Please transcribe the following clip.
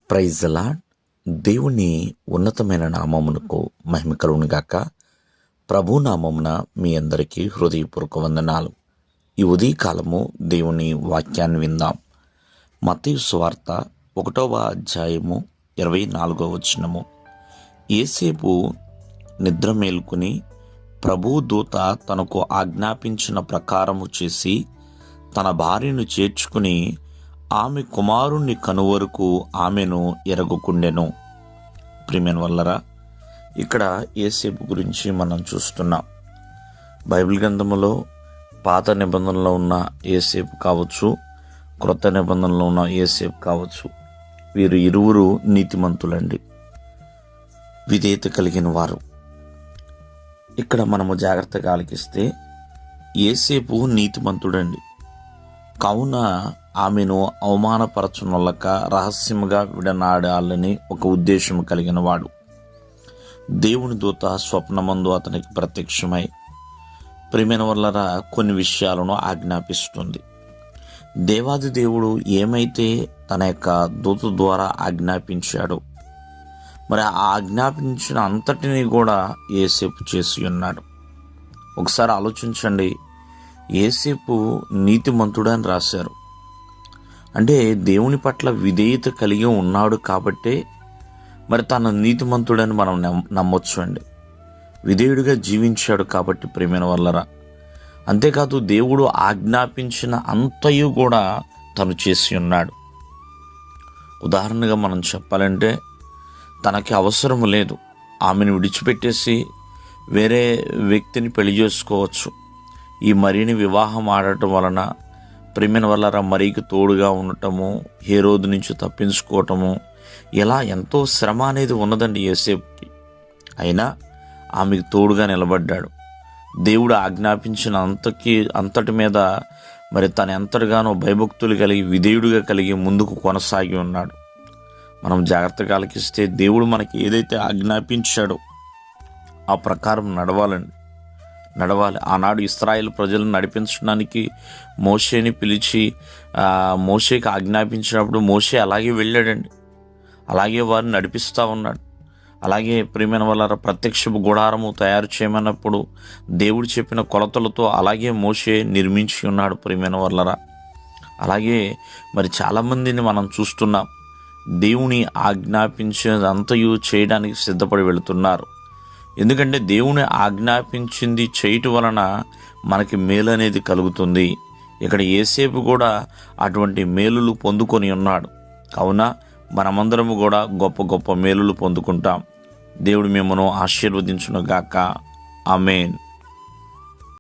Praise the lord. దేవుని ఉన్నతమైన నామమునకు మహిమ కలుగును గాక. ప్రభు నామమున మీ అందరికీ హృదయపూర్వక వందనాలు. ఈ ఉదయకాలము దేవుని వాక్యాన్ని విందాం. మత్తయి సువార్త 1వ అధ్యాయము 24వ వచనము. యేసేపు నిద్ర మేల్కొని ప్రభు దూత తనకు ఆజ్ఞాపించిన ప్రకారము చేసి తన భార్యను చేర్చుకుని ఆమె కుమారుణ్ణి కనువరకు ఆమెను ఎరగకుండెను. ప్రియమైన వల్లరా, ఇక్కడ యేసేపు గురించి మనం చూస్తున్నాం. బైబిల్ గ్రంథములో పాత నిబంధనలో ఉన్న యేసేపు కావచ్చు, క్రొత్త నిబంధనలో ఉన్న యేసేపు కావచ్చు, వీరు ఇరువురు నీతిమంతులండి, విధేయత కలిగిన వారు. ఇక్కడ మనము జాగ్రత్తగా ఆలకిస్తే యేసేపు నీతిమంతుడండి. కావున ఆమెను అవమానపరచునొల్లక రహస్యముగా విడనాడాలని ఒక ఉద్దేశం కలిగిన వాడు. దేవుని దూత స్వప్నమందు అతనికి ప్రత్యక్షమై ప్రియమైన వల్లరా కొన్ని విషయాలను ఆజ్ఞాపిస్తుంది. దేవాది దేవుడు ఏమైతే తన యొక్క దూత ద్వారా ఆజ్ఞాపించాడో, మరి ఆ ఆజ్ఞాపించిన అంతటినీ కూడా యేసేపు చేసి ఉన్నాడు. ఒకసారి ఆలోచించండి, యేసేపు నీతిమంతుడని రాశారు అంటే దేవుని పట్ల విధేయత కలిగి ఉన్నాడు కాబట్టే మరి తన నీతిమంతుడని మనం నమ్మొచ్చు అండి. విధేయుడిగా జీవించాడు కాబట్టి ప్రియమైన వల్లరా. అంతేకాదు దేవుడు ఆజ్ఞాపించిన అంతయు కూడా తను చేసి ఉన్నాడు. ఉదాహరణగా మనం చెప్పాలంటే తనకి అవసరం లేదు, ఆమెను విడిచిపెట్టేసి వేరే వ్యక్తిని పెళ్లి చేసుకోవచ్చు. ఈ మరిని వివాహం ఆడటం వలన ప్రియమైన వల్లరా మరీకి తోడుగా ఉండటము, హేరోదు నుంచి తప్పించుకోవటము, ఇలా ఎంతో శ్రమ అనేది ఉన్నదండి యేసేపుకి. అయినా ఆమెకు తోడుగా నిలబడ్డాడు. దేవుడు ఆజ్ఞాపించిన అంతటి మీద మరి తను ఎంతటిగానో భయభక్తులు కలిగి విధేయుడిగా కలిగి ముందుకు కొనసాగి ఉన్నాడు. మనం జాగ్రత్తగా ఆలకిస్తే దేవుడు మనకి ఏదైతే ఆజ్ఞాపించాడో ఆ ప్రకారం నడవాలి. ఆనాడు ఇశ్రాయేలు ప్రజలను నడిపించడానికి మోషేని పిలిచి మోషేకి ఆజ్ఞాపించినప్పుడు మోషే అలాగే వెళ్ళాడండి. అలాగే వారిని నడిపిస్తూ ఉన్నాడు. అలాగే ప్రియమైన వల్ల ప్రత్యక్ష గుడారము తయారు చేయమన్నప్పుడు దేవుడు చెప్పిన కొలతలతో అలాగే మోషే నిర్మించి ఉన్నాడు. ప్రియమైన వల్లరా, అలాగే మరి చాలామందిని మనం చూస్తున్నాం, దేవుని ఆజ్ఞాపించేదంతయు చేయడానికి సిద్ధపడి వెళుతున్నారు. ఎందుకంటే దేవుని ఆజ్ఞాపించింది చేయటం వలన మనకి మేలు అనేది కలుగుతుంది. ఇక్కడ యేసేపు కూడా అటువంటి మేలులు పొందుకొని ఉన్నాడు. కావున మనమందరము కూడా గొప్ప గొప్ప మేలులు పొందుకుంటాం. దేవుడు మిమ్మల్ని ఆశీర్వదించును గాక. ఆమేన్.